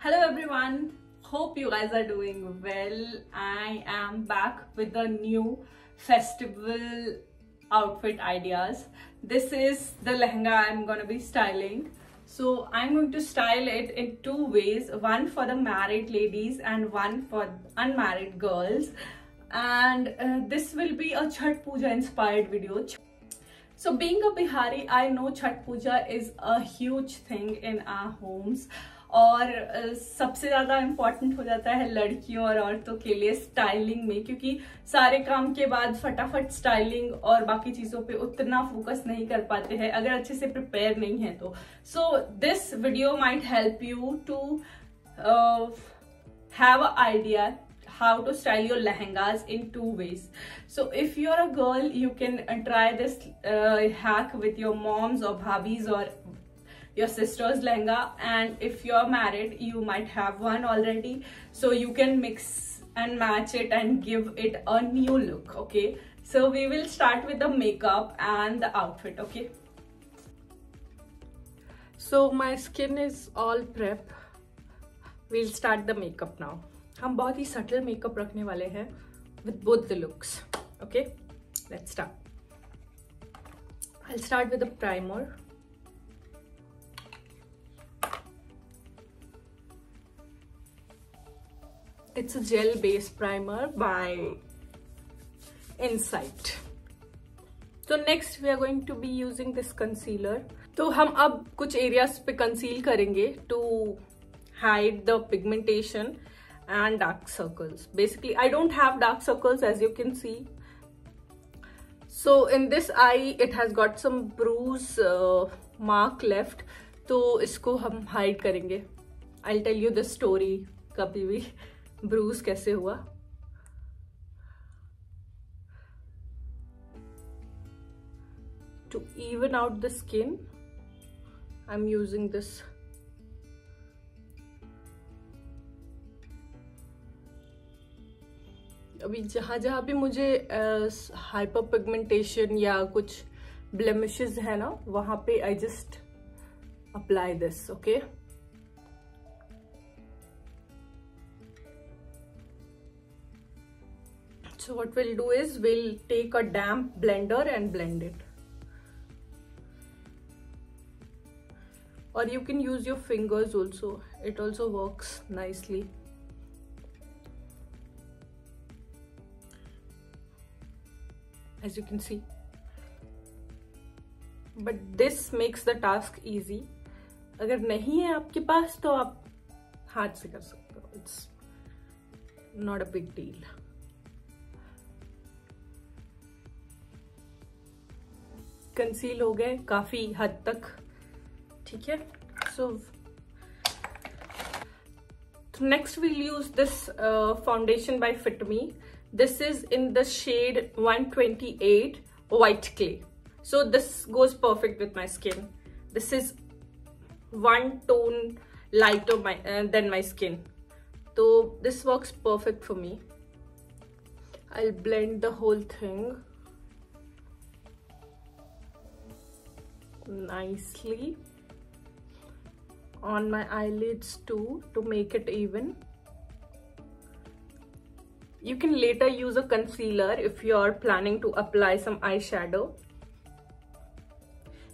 Hello everyone, hope you guys are doing well. I am back with a new festival outfit ideas. This is the lehenga I'm gonna be styling. So I'm going to style it in two ways, one for the married ladies and one for unmarried girls. And this will be a Chhath Puja inspired video. So being a Bihari, I know Chhath Puja is a huge thing in our homes. और सबसे ज़्यादा important हो जाता है लड़कियों और औरतों के लिए स्टाइलिंग में, क्योंकि सारे काम के बाद फटाफट स्टाइलिंग और बाकी चीज़ों पे उतना फोकस नहीं कर पाते हैं अगर अच्छे से प्रिपेयर नहीं है तो. So this video might help you to have a idea how to style your lehengas in two ways. So if you're a girl, you can try this hack with your moms or bhabis or your sister's lehenga, and if you're married you might have one already, so you can mix and match it and give it a new look. Okay, so we will start with the makeup and the outfit. Okay, so my skin is all prep. We'll start the makeup now. हम बहुत ही subtle makeup रखने वाले हैं with both the looks. Okay, let's start. I'll start with the primer. It's a gel based primer by Insight. So next we are going to be using this concealer. तो हम अब कुछ areas पे conceal करेंगे to hide the pigmentation and dark circles. Basically I don't have dark circles, as you can see. So in this eye it has got some bruise mark left, तो इसको हम hide करेंगे. I'll tell you the story कभी भी bruise कैसे हुआ. To even out the skin I'm using this अभी जहाँ भी मुझे हाइपर पिगमेंटेशन या कुछ ब्लेमिशेस है ना, वहाँ पे I just apply this. Okay, so what we'll do is we'll take a damp blender and blend it, or you can use your fingers also, it also works nicely. As you can see, but this makes the task easy. अगर नहीं है आपके पास तो आप हाथ से कर सकते हो, it's not a big deal. Conceal हो गए काफी हद तक, ठीक है. So next we'll use this foundation by Fit Me. This is in the shade 128 white clay. So this goes perfect with my skin. This is one tone lighter than my skin. So this works perfect for me. I'll blend the whole thing nicely on my eyelids too to make it even. You can later use a concealer if you are planning to apply some eyeshadow.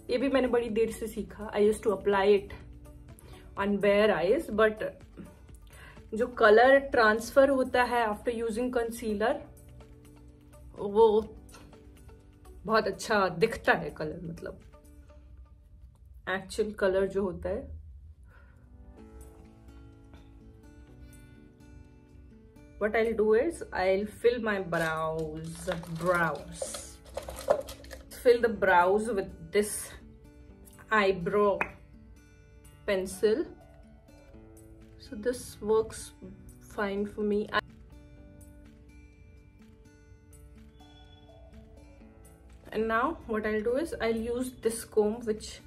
ये भी मैंने बड़ी देर से सीखा. I used to apply it on bare eyes, but जो color transfer होता है after using concealer, वो बहुत अच्छा दिखता है color, मतलब actual color जो होता है. What I'll do is I'll fill my brows. Fill the brows with this eyebrow pencil. So this works fine for me. And now what I'll do is I'll use this comb which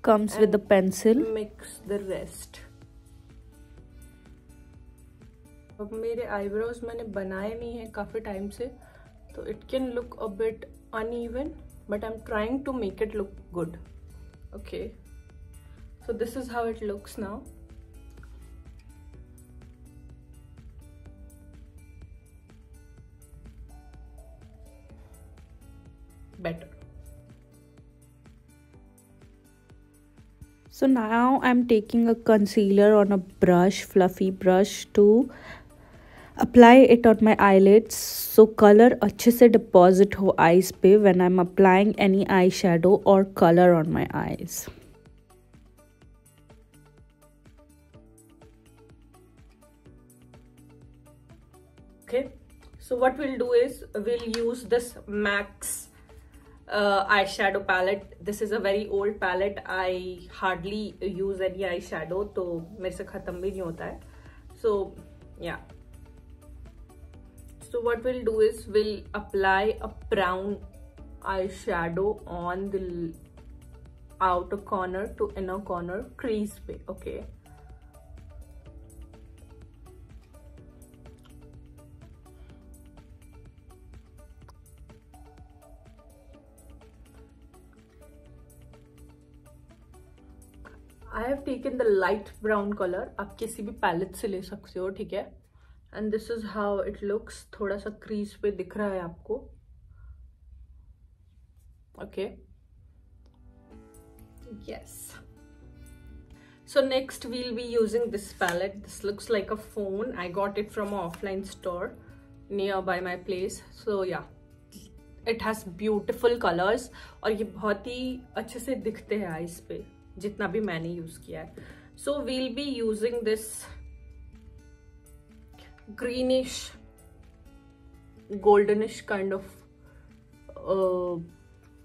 comes with the pencil. Mix the rest. अब मेरे eyebrows मैंने बनाए नहीं है काफ़ी time से, तो it can look a bit uneven, but I am trying to make it look good. Okay, So this is how it looks now. Better. So now I'm taking a concealer on a brush, fluffy brush, to apply it on my eyelids so color अच्छे से deposit हो eyes पे when I'm applying any eyeshadow or color on my eyes. Okay, so what we'll do is we'll use this MAC's eyeshadow palette. This is a very old palette. I hardly use any eyeshadow, तो मेरे से खत्म भी नहीं होता है. So yeah. So what we'll do is we'll apply a brown eyeshadow on the outer corner to inner corner crease पे. Okay. I have taken the light brown color. आप किसी भी पैलेट से ले सकते हो, ठीक है? And this is how it looks. थोड़ा सा crease पे दिख रहा है आपको. Okay. Yes. So next we'll be using this palette. This looks like a phone. I got it from an offline store nearby my place. So yeah. It has beautiful colors और ये बहुत ही अच्छे से दिखते हैं आईज पे जितना भी मैंने यूज किया है. So we'll be using this greenish goldenish kind of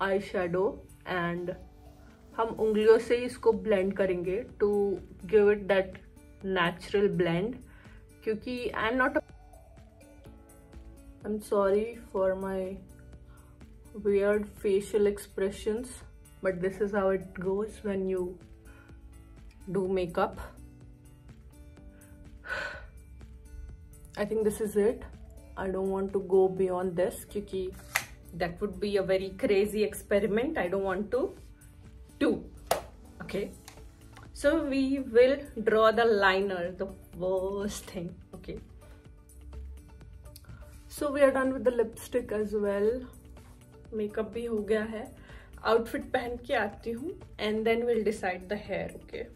eyeshadow and हम उंगलियों से इसको blend करेंगे to give it that natural blend. क्योंकि I'm sorry for my weird facial expressions, but this is how it goes when you do makeup. I think this is it. I don't want to go beyond this because that would be a very crazy experiment. I don't want to do. Okay, so we will draw the liner, the worst thing. Okay, so we are done with the lipstick as well. Makeup भी हो गया है. Outfit पहन के आती हूँ and then we'll decide the hair. Okay,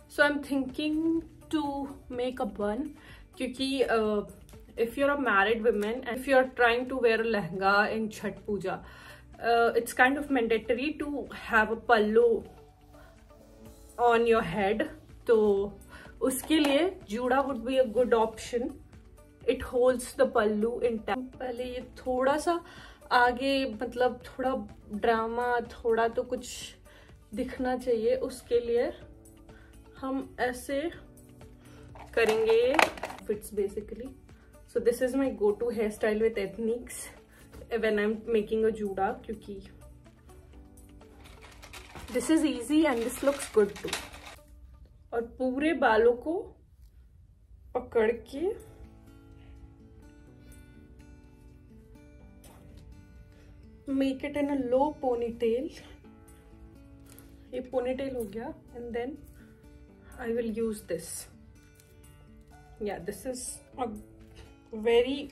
so I'm thinking to make a bun क्योंकि if you're a married woman and if you're trying to wear a lehenga in Chhat Puja, it's kind of mandatory to have a pallu on your head. तो उसके लिए जूड़ा would be a good option. It holds the pallu intact. पहले ये थोड़ा सा आगे मतलब थोड़ा ड्रामा थोड़ा तो कुछ दिखना चाहिए, उसके लिए हम ऐसे करेंगे fits basically. So this is my go-to hairstyle with ethnics when I'm making a juda क्योंकि this is easy and this looks good too. और पूरे बालों को पकड़ के make it in a low ponytail. ये ponytail हो गया and then I will use this. Yeah, this is a very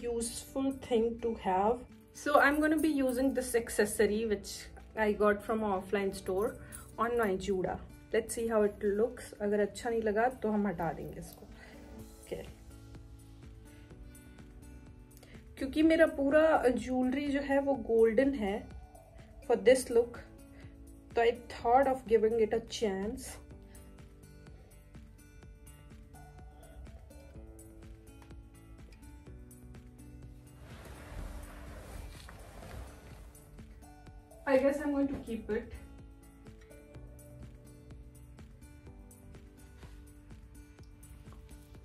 useful thing to have. So I'm going to be using this accessory which I got from an offline store on my juda. Let's see how it looks. अगर अच्छा नहीं लगा तो हम हटा देंगे इसको. Okay. क्योंकि मेरा पूरा ज्वेलरी जो है वो गोल्डन है for this look, तो I thought of giving it a chance. I guess I'm going to keep it.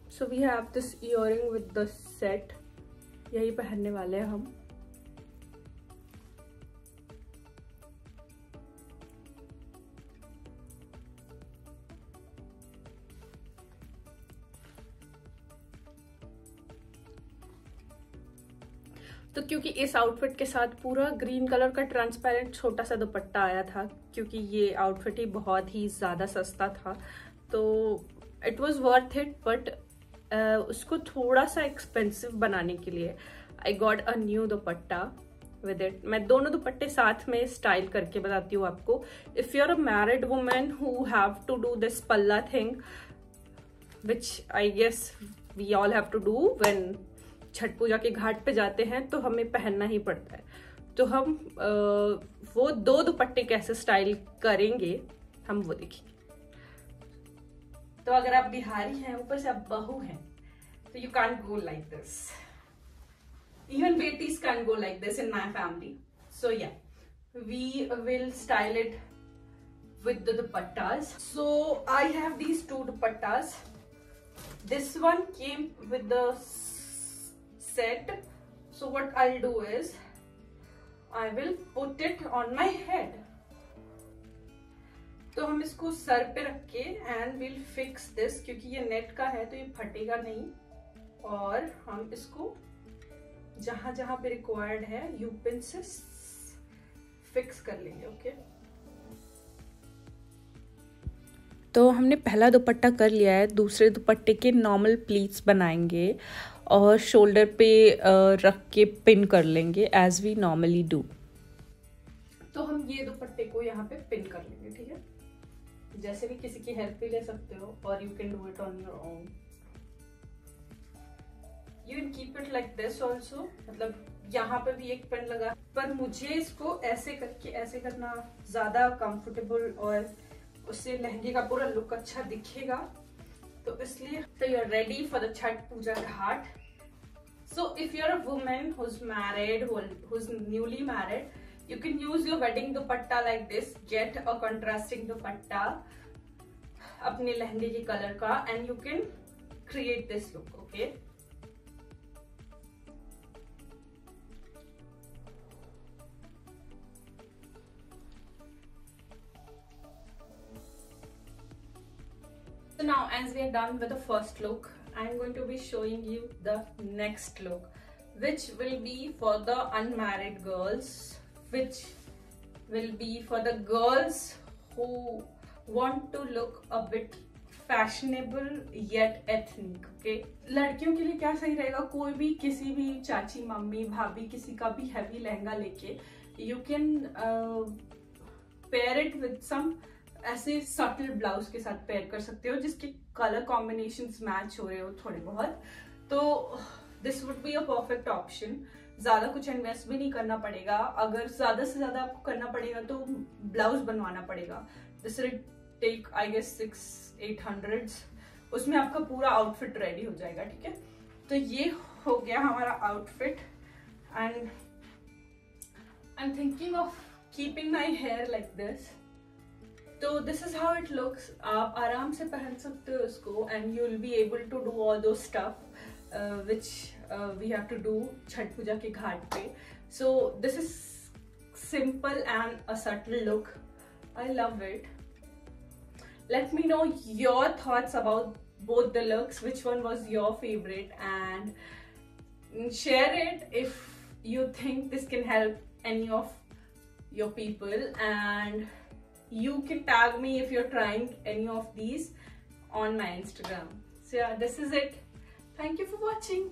So we have this earring with the set. यही पहनने वाले हैं हम. तो क्योंकि इस आउटफिट के साथ पूरा ग्रीन कलर का ट्रांसपेरेंट छोटा सा दुपट्टा आया था, क्योंकि ये आउटफिट ही बहुत ही ज़्यादा सस्ता था, तो it was worth it. But उसको थोड़ा सा एक्सपेंसिव बनाने के लिए I got a new dupatta with it. मैं दोनों दुपट्टे साथ में स्टाइल करके बताती हूँ आपको। If you are a married women who have to do this palla thing, which I guess we all have to do when Chhath Puja के घाट पे जाते हैं, तो हमें पहनना ही पड़ता है। तो हम वो दो दुपट्टे कैसे स्टाइल करेंगे हम वो देखेंगे। तो अगर आप बिहारी हैं, ऊपर से आप बहू हैं, तो you can't go like this. Even betis can't go like this in my family. So yeah, we will style it with the dupattas. So I have these two dupattas. This one came with the set. So what I'll do is I will put it on my head. तो हम इसको sir पे रख के and we'll fix this, क्योंकि ये net का है तो ये फटेगा नहीं, और हम इसको जहां जहां पे रिक्वायर्ड है यू पिन से फिक्स कर लेंगे। ओके, तो हमने पहला दुपट्टा कर लिया है। दूसरे दुपट्टे के नॉर्मल प्लीट्स बनाएंगे और शोल्डर पे रख के पिन कर लेंगे एज वी नॉर्मली डू। तो हम ये दुपट्टे को यहाँ पे पिन कर लेंगे, ठीक है। जैसे भी किसी की हेल्प भी ले सकते हो, और you can do it on your own. You can keep it like this also, मतलब यहाँ पे भी एक पेन लगा, पर मुझे इसको ऐसे करके ऐसे करना ज्यादा कंफर्टेबल और उससे लहंगे का पूरा लुक अच्छा दिखेगा, तो इसलिए। तो you are ready for the Chhath Puja ghat. So if you are a women who is married, who is newly married, you can use your wedding dupatta like this. Get a contrasting dupatta अपने लहंगे के colour का, and you can create this look. Okay, so now as we are done with the first look, I'm going to be showing you the next look, which will be for the unmarried girls, which will be for the girls who want to look a bit fashionable yet ethnic. Okay, लड़कियों के लिए क्या सही रहेगा, कोई भी किसी भी चाची मम्मी भाभी किसी का भी हैवी लहंगा लेके you can pair it with some ऐसे सटल ब्लाउज के साथ पेयर कर सकते हो, जिसके कलर कॉम्बिनेशंस मैच हो रहे हो थोड़े बहुत, तो this would be a perfect option. ज्यादा कुछ इन्वेस्ट भी नहीं करना पड़ेगा। अगर ज्यादा से ज्यादा आपको करना पड़ेगा तो ब्लाउज बनवाना पड़ेगा। This will take I guess 600-800, उसमें आपका पूरा आउटफिट रेडी हो जाएगा, ठीक है। तो ये हो गया हमारा outfit, and I am thinking of keeping my hair like this. तो this is how it looks. आप आराम से पहन सकते हो इसको, and you will be able to do all those stuff which we have to do Chhath Puja के घाट पे। So this is simple and a subtle look. I love it. Let me know your thoughts about both the looks, which one was your favorite, and share it if you think this can help any of your people, and you can tag me if you're trying any of these on my Instagram. So yeah, this is it. Thank you for watching.